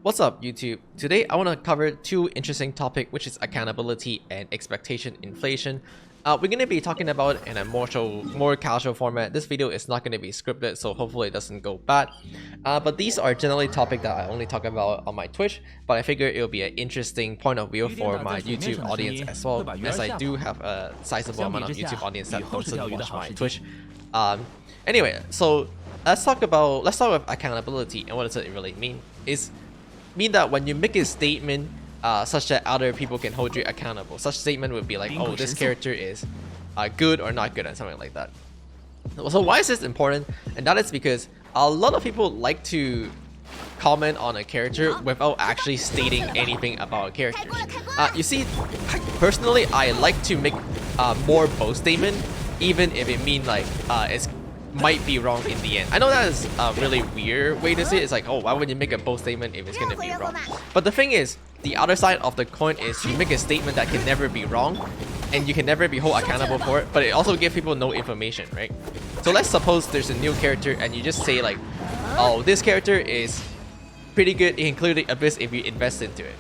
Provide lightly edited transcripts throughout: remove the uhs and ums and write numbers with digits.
What's up YouTube? Today I want to cover two interesting topics, which is accountability and expectation inflation. We're going to be talking about it in a more casual format. This video is not going to be scripted, so hopefully it doesn't go bad. But these are generally topics that I only talk about on my Twitch, but I figure it'll be an interesting point of view for my YouTube audience as well, as I do have a sizable amount of YouTube audience that doesn't watch my Twitch. Anyway, so let's start with accountability and what does it really mean. Mean that when you make a statement such that other people can hold you accountable, such statement would be like, oh, this character is good or not good, and something like that. So why is this important? And that is because a lot of people like to comment on a character without actually stating anything about a character. You see, personally, I like to make more bold statement, even if it means like it's might be wrong in the end. I know that is a really weird way to say it. It's like, oh, why would you make a bold statement if it's going to be wrong? But the thing is, the other side of the coin is you make a statement that can never be wrong and you can never be held accountable for it, but it also gives people no information, right? So let's suppose there's a new character and you just say like, oh, this character is pretty good, including Abyss if you invest into it.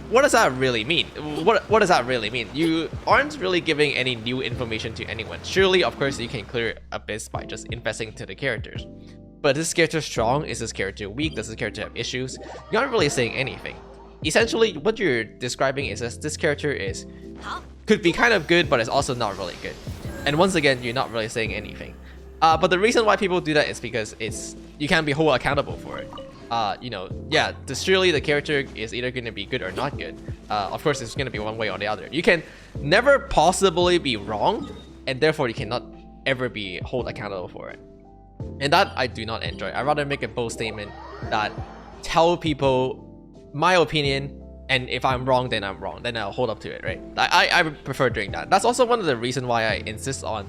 What does that really mean? What does that really mean? You aren't really giving any new information to anyone. Surely, of course, you can clear Abyss by just investing into the characters. But is this character strong? Is this character weak? Does this character have issues? You aren't really saying anything. Essentially, what you're describing is that this character could be kind of good, but it's also not really good. And once again, you're not really saying anything. But the reason why people do that is because you can't be held accountable for it. Surely the character is either going to be good or not good. Of course, it's going to be one way or the other. You can never possibly be wrong, and therefore you cannot ever be held accountable for it. And that I do not enjoy. I'd rather make a bold statement that tell people my opinion, and if I'm wrong, then I'm wrong. Then I'll hold up to it, right? I prefer doing that. That's also one of the reasons why I insist on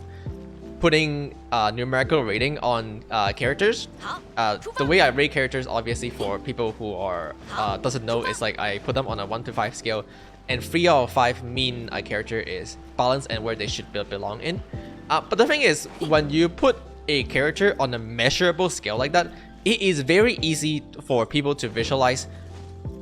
putting numerical rating on characters. The way I rate characters, obviously, for people who are doesn't know, is like I put them on a 1 to 5 scale, and 3 out of 5 mean a character is balanced and where they should belong in. But the thing is, when you put a character on a measurable scale like that, it is very easy for people to visualize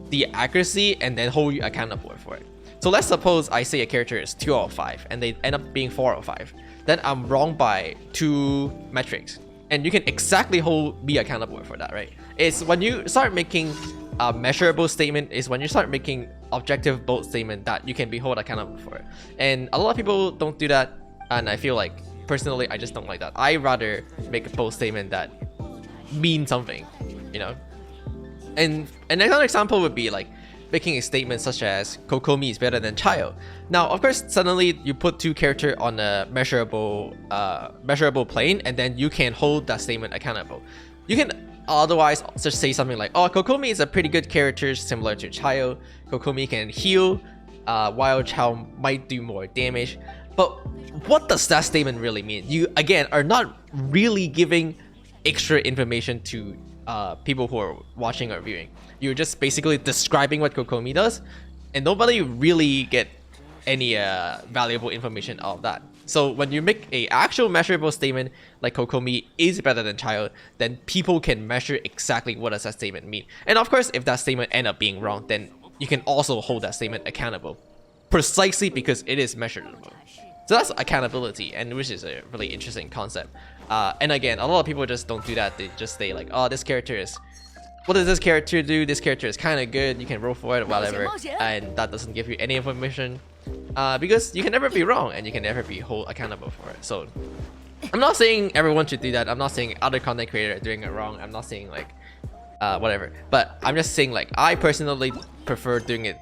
the accuracy and then hold you accountable for it. So let's suppose I say a character is 2 out of 5 and they end up being 4 out of 5. Then I'm wrong by 2 metrics, and you can exactly hold me accountable for that, right? It's when you start making a measurable statement, is when you start making objective bold statement that you can be held accountable for it. And a lot of people don't do that, and I feel like personally I just don't like that. I rather make a bold statement that means something, you know. And another example would be like making a statement such as Kokomi is better than Chayo. Now, of course, suddenly you put 2 characters on a measurable plane, and then you can hold that statement accountable. You can otherwise just say something like, oh, Kokomi is a pretty good character similar to Chayo. Kokomi can heal, while Chayo might do more damage. But what does that statement really mean? You, again, are not really giving extra information to people who are watching or viewing. You're just basically describing what Kokomi does, and nobody really get any valuable information out of that. So when you make a actual measurable statement like Kokomi is better than Chayo, then people can measure exactly what does that statement mean. And of course, if that statement end up being wrong, then you can also hold that statement accountable, precisely because it is measurable. So that's accountability, and which is a really interesting concept. And again, a lot of people just don't do that. They just say like, oh, this character is, what does this character do? This character is kind of good. You can roll for it, whatever. And that doesn't give you any information, because you can never be wrong and you can never be held accountable for it. So I'm not saying everyone should do that. I'm not saying other content creators are doing it wrong. I'm not saying like whatever. But I'm just saying like I personally prefer doing it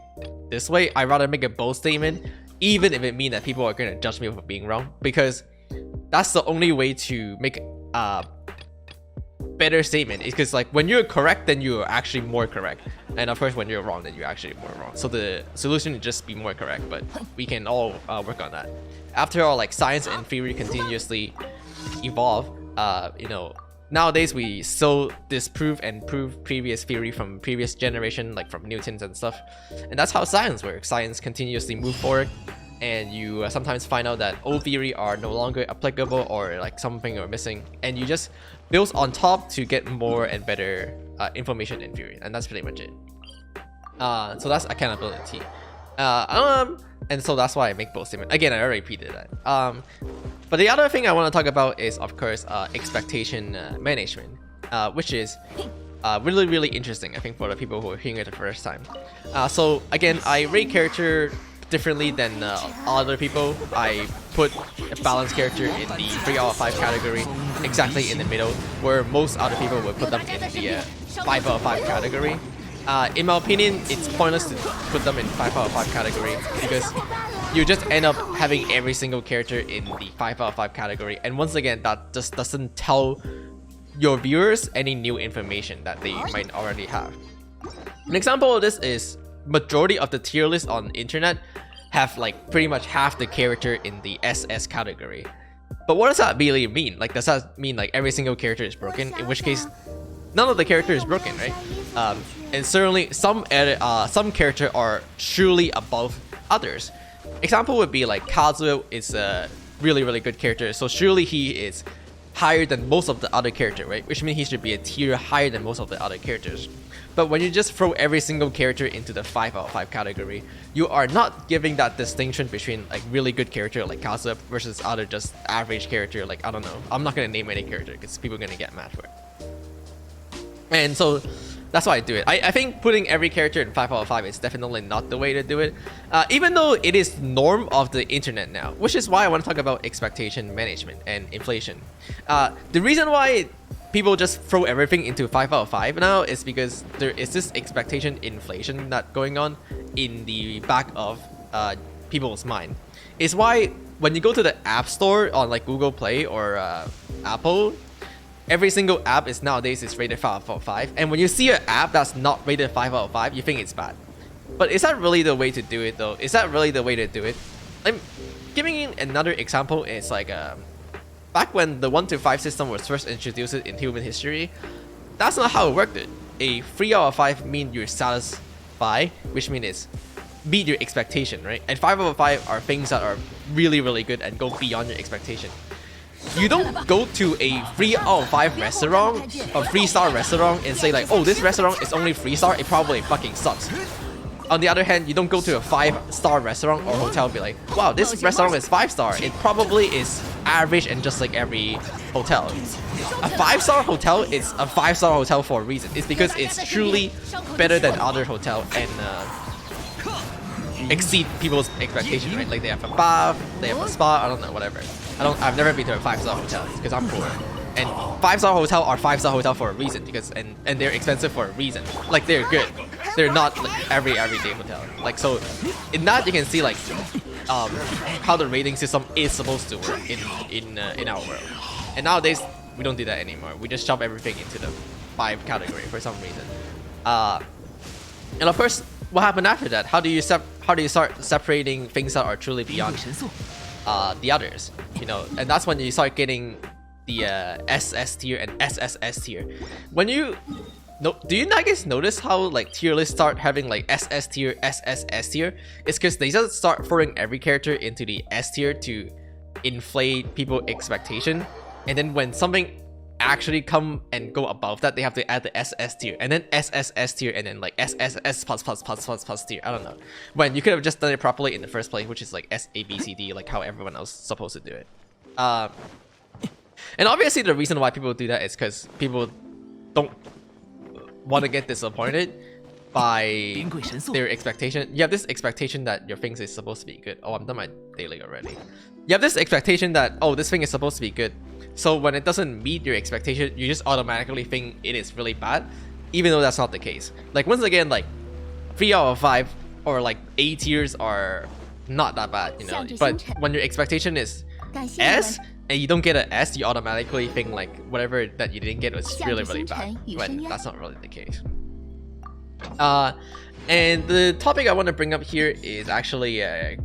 this way. I'd rather make a bold statement, even if it means that people are going to judge me for being wrong, because that's the only way to make a better statement. Is because like when you're correct, then you're actually more correct, and of course when you're wrong, then you're actually more wrong. So the solution is just be more correct, but we can all work on that. After all, like science and theory continuously evolve. Nowadays we still disprove and prove previous theory from previous generation, like from Newton's and stuff, and that's how science works. Science continuously move forward, and you sometimes find out that old theory are no longer applicable, or like something are missing, and you just build on top to get more and better information in theory, and that's pretty much it. So that's accountability. And so that's why I make both statements. Again, I already repeated that. But the other thing I want to talk about is, of course, expectation management, which is really interesting, I think, for the people who are hearing it the first time. So again, I rate character differently than other people. I put a balanced character in the 3 out of 5 category, exactly in the middle, where most other people would put them in the 5 out of 5 category. In my opinion, it's pointless to put them in 5 out of 5 category because you just end up having every single character in the 5 out of 5 category, and once again, that just doesn't tell your viewers any new information that they might already have. An example of this is majority of the tier lists on internet have like pretty much half the character in the SS category. But what does that really mean? Like, does that mean like every single character is broken? In which case, none of the character is broken, right? And certainly some character are truly above others. Example would be like Kazuo is a really good character, so surely he is higher than most of the other character, right? Which means he should be a tier higher than most of the other characters. But when you just throw every single character into the 5 out of 5 category, you are not giving that distinction between like really good character like Kazuo versus other just average character like, I don't know. I'm not gonna name any character because people are gonna get mad for it. And so that's why I do it. I think putting every character in 5 out of 5 is definitely not the way to do it, even though it is norm of the internet now, which is why I want to talk about expectation management and inflation. The reason why people just throw everything into 5 out of 5 now is because there is this expectation inflation that going on in the back of people's mind. It's why when you go to the App Store on like Google Play or Apple, every single app is nowadays rated 5 out of 5, and when you see an app that's not rated 5 out of 5, you think it's bad. But is that really the way to do it though? Is that really the way to do it? I'm giving another example. Is like back when the 1 to 5 system was first introduced in human history, that's not how it worked. A 3 out of 5 means you're satisfied, which means it's beat your expectation, right? And 5 out of 5 are things that are really good and go beyond your expectation. You don't go to a 3 out of 5 restaurant, a 3-star restaurant, and say like, oh, this restaurant is only 3-star, it probably fucking sucks. On the other hand, you don't go to a 5-star restaurant or hotel and be like, wow, this restaurant is 5-star, it probably is average and just like every hotel. A 5-star hotel is a 5-star hotel for a reason. It's because it's truly better than other hotel and exceed people's expectations, right? Like they have a bath, they have a spa, I don't know, whatever. I've never been to a 5-star hotel because I'm poor. And 5-star hotel are 5-star hotel for a reason because and they're expensive for a reason. Like they're good. They're not like everyday hotel. Like so, in that you can see like how the rating system is supposed to work in our world. And nowadays we don't do that anymore. We just shove everything into the 5 category for some reason. And of course, what happened after that? How do you start separating things that are truly beyond the others, you know? And that's when you start getting the SS tier and SSS tier. When you do you guys notice how like tier lists start having like SS tier, SSS tier? It's because they just start throwing every character into the S tier to inflate people's expectation, and then when something actually come and go above that, they have to add the SS tier and then SSS tier and then like SSS plus tier. I don't know. When you could have just done it properly in the first place, which is like SABCD, like how everyone else is supposed to do it. And obviously the reason why people do that is because people don't want to get disappointed by their expectation. You have this expectation that your things is supposed to be good. Oh, I'm done my daily already. You have this expectation that, oh, this thing is supposed to be good. So when it doesn't meet your expectation, you just automatically think it is really bad, even though that's not the case. Like once again, like 3 out of 5 or like A tiers are not that bad, you know. But when your expectation is S and you don't get an S, you automatically think like whatever that you didn't get was really bad, when that's not really the case. And the topic I want to bring up here is actually a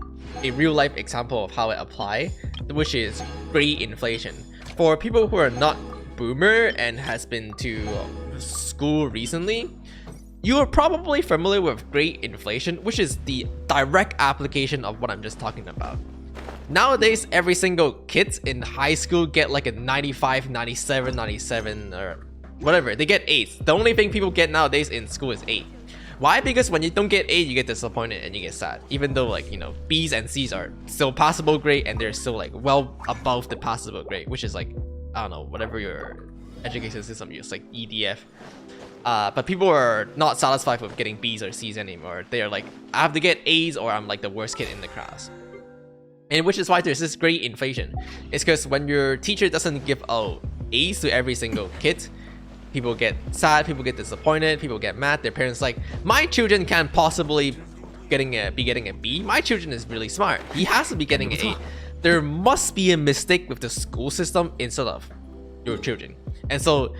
real life example of how it applies, which is grade inflation. For people who are not boomer and has been to school recently, you are probably familiar with grade inflation, which is the direct application of what I'm just talking about. Nowadays, every single kids in high school get like a 95, 97, 97 or whatever. They get 8s. The only thing people get nowadays in school is 8. Why? Because when you don't get A, you get disappointed and you get sad. Even though like, you know, B's and C's are still passable grade and they're still like well above the passable grade, which is like, I don't know, whatever your education system use, like EDF. But people are not satisfied with getting B's or C's anymore. They are like, I have to get A's or I'm like the worst kid in the class. And which is why there's this grade inflation. It's because when your teacher doesn't give out A's to every single kid, people get sad, people get disappointed, people get mad. Their parents like, my children can't possibly be getting a B. My children is really smart. He has to be getting an A. There must be a mistake with the school system instead of your children. And so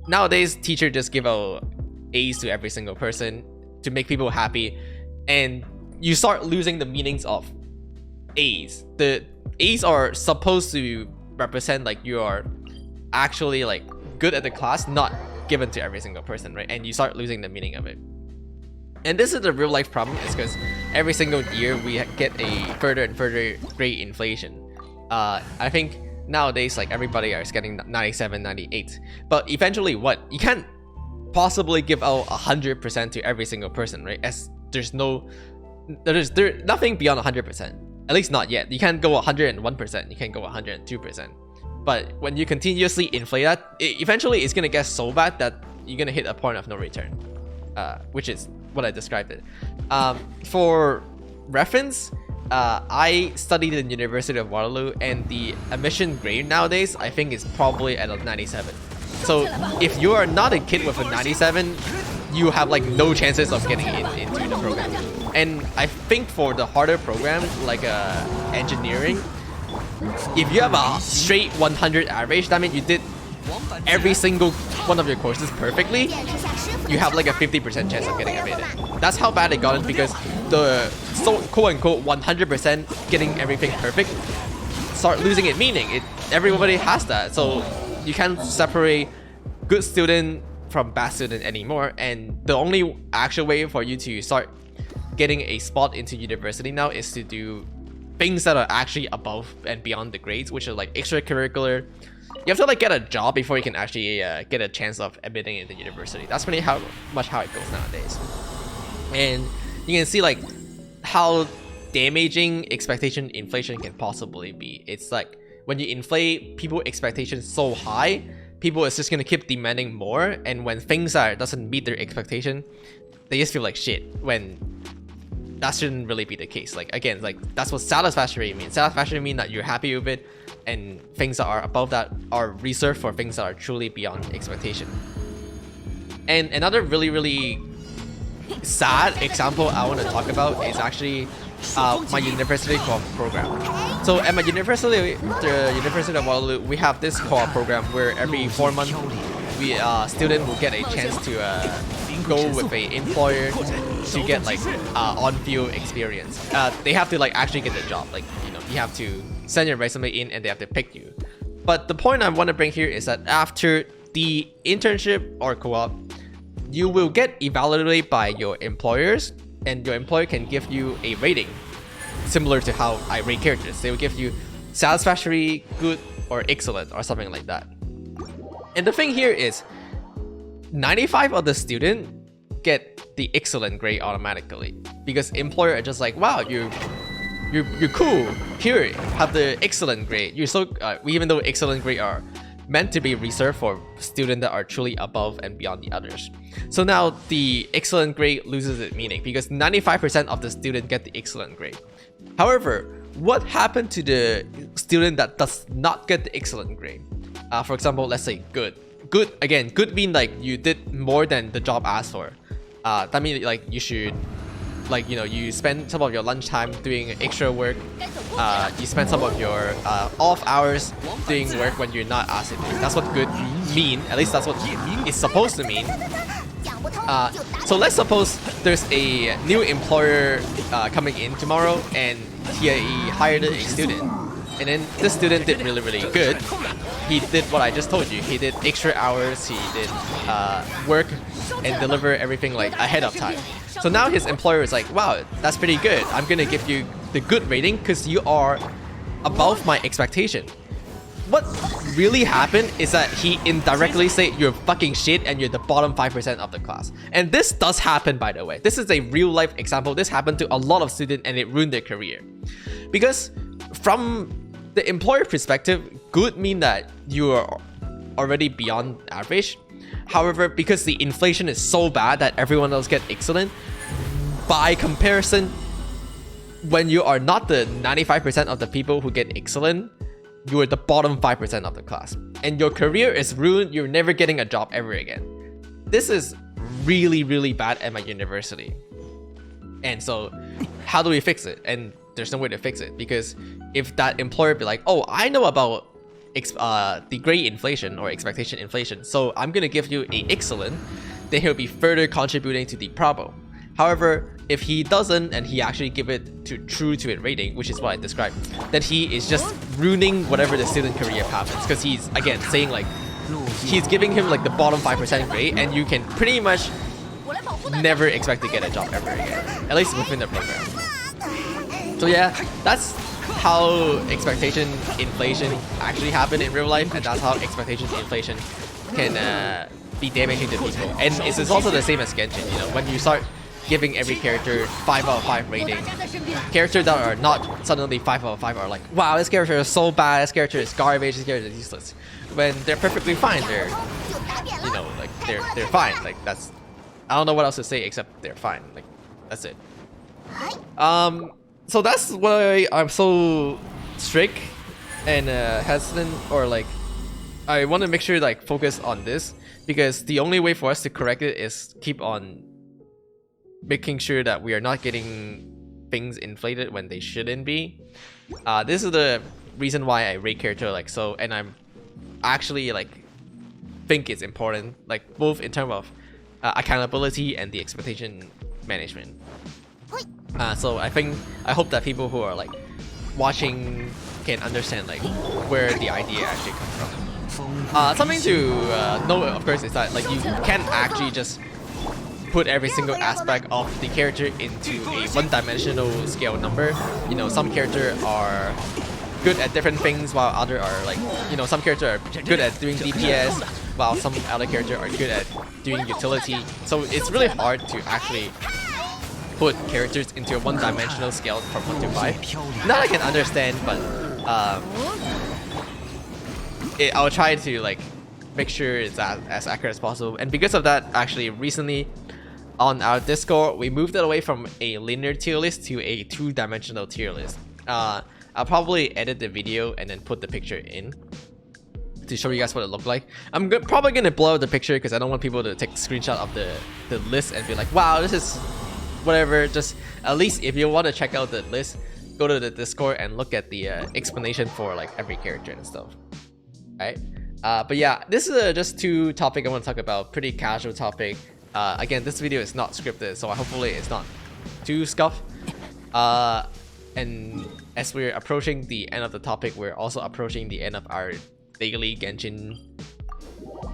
nowadays, teachers just give out A's to every single person to make people happy. And you start losing the meanings of A's. The A's are supposed to represent like you are actually like good at the class, not given to every single person, right? And you start losing the meaning of it. And this is the real life problem, is because every single year we get a further and further grade inflation. I think nowadays like everybody is getting 97, 98, but eventually what? You can't possibly give out 100% to every single person, right? As there's nothing beyond 100%. At least not yet. You can't go 101%. You can't go 102%. But when you continuously inflate that, eventually it's gonna get so bad that you're gonna hit a point of no return, which is what I described it. For reference, I studied in University of Waterloo, and the admission grade nowadays I think is probably at a 97. So if you are not a kid with a 97, you have like no chances of getting into the program. And I think for the harder program, like engineering, if you have a straight 100 average, that means you did every single one of your courses perfectly, you have like a 50% chance of getting admitted. That's how bad it got, because the quote-unquote 100% getting everything perfect start losing its meaning. Everybody has that, so you can't separate good student from bad student anymore. And the only actual way for you to start getting a spot into university now is to do things that are actually above and beyond the grades, which are like extracurricular. You have to like get a job before you can actually get a chance of admitting into university. That's pretty much how it goes nowadays. And you can see like how damaging expectation inflation can possibly be. It's like when you inflate people expectations so high, people is just gonna keep demanding more, and when things doesn't meet their expectation, they just feel like shit, when that shouldn't really be the case. Like again, like that's what satisfactory means. Satisfactory means that you're happy with it, and things that are above that are reserved for things that are truly beyond expectation. And another really, really sad example I want to talk about is actually my university co-op program. So at my university, the University of Waterloo, we have this co-op program where every 4 months, student will get a chance to go with an employer to get like on-field experience. They have to like actually get the job. Like, you know, you have to send your resume in and they have to pick you. But the point I want to bring here is that after the internship or co-op, you will get evaluated by your employers, and your employer can give you a rating similar to how I rate characters. They will give you satisfactory, good, or excellent, or something like that. And the thing here is 95 of the student get the excellent grade automatically, because employer are just like, wow, you're cool, here, have the excellent grade. You're so even though excellent grade are meant to be reserved for students that are truly above and beyond the others. So now the excellent grade loses its meaning because 95% of the students get the excellent grade. However, what happened to the student that does not get the excellent grade? For example, let's say good. Good, again, good mean like you did more than the job asked for. That means like you should, like, you know, you spend some of your lunchtime doing extra work. You spend some of your off hours doing work when you're not asked to do. That's what good mean. At least that's what it's supposed to mean. So let's suppose there's a new employer coming in tomorrow, and he hired a student, and then this student did really, really good. He did what I just told you. He did extra hours. He did work and deliver everything like ahead of time. So now his employer is like, wow, that's pretty good. I'm gonna give you the good rating because you are above my expectation. What really happened is that he indirectly said you're fucking shit and you're the bottom 5% of the class. And this does happen, by the way. This is a real life example. This happened to a lot of students and it ruined their career. Because from the employer perspective, good mean that you are already beyond average. However, because the inflation is so bad that everyone else get excellent, by comparison, when you are not the 95% of the people who get excellent, you are the bottom 5% of the class. And your career is ruined, you're never getting a job ever again. This is really, really bad at my university. And so, how do we fix it? And there's no way to fix it, because if that employer be like, oh, I know about the grade inflation or expectation inflation, so I'm gonna give you a excellent, then he'll be further contributing to the problem. However, if he doesn't and he actually give it to true to it rating, which is what I described, then he is just ruining whatever the student career path is, because he's again saying like he's giving him like the bottom 5% grade, and you can pretty much never expect to get a job ever again, at least within the program. So yeah, that's how expectation inflation actually happen in real life, and that's how expectation inflation can be damaging to people. And it's also the same as Genshin, you know, when you start giving every character 5 out of 5 rating, characters that are not suddenly 5 out of 5 are like, wow, this character is so bad, this character is garbage, this character is useless. When they're perfectly fine, they're, you know, like they're fine. Like that's, I don't know what else to say except they're fine. Like that's it. So that's why I'm so strict and hesitant, or like I want to make sure like focus on this, because the only way for us to correct it is keep on making sure that we are not getting things inflated when they shouldn't be. This is the reason why I rate character like so, and I'm actually like think it's important, like both in terms of accountability and the expectation management. So I hope that people who are like watching can understand like where the idea actually comes from. Something to know, of course, is that like you can't actually just put every single aspect of the character into a one-dimensional scale number. You know, some characters are good at different things, while others are like, you know, some characters are good at doing DPS, while some other characters are good at doing utility. So it's really hard to actually put characters into a one-dimensional scale from 1 to 5. That I can understand, but I'll try to like make sure it's as accurate as possible. And because of that, actually recently on our Discord, we moved it away from a linear tier list to a 2-dimensional tier list. I'll probably edit the video and then put the picture in to show you guys what it looked like. I'm probably gonna blur the picture because I don't want people to take a screenshot of the list and be like, wow, this is whatever. Just at least if you want to check out the list, go to the Discord and look at the explanation for like every character and stuff. Alright, but yeah, this is just 2 topics I want to talk about, pretty casual topic. Again, this video is not scripted, so hopefully it's not too scuffed. And as we're approaching the end of the topic, we're also approaching the end of our daily Genshin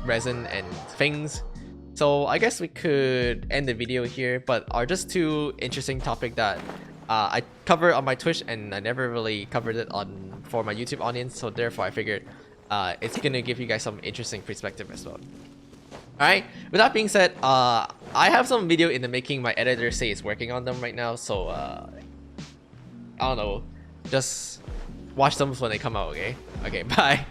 resin and things. So I guess we could end the video here, but are just 2 interesting topics that I covered on my Twitch and I never really covered it for my YouTube audience, so therefore I figured it's gonna give you guys some interesting perspective as well. Alright, with that being said, I have some video in the making. My editor says it's working on them right now, so I don't know, just watch them when they come out, okay? Okay, bye.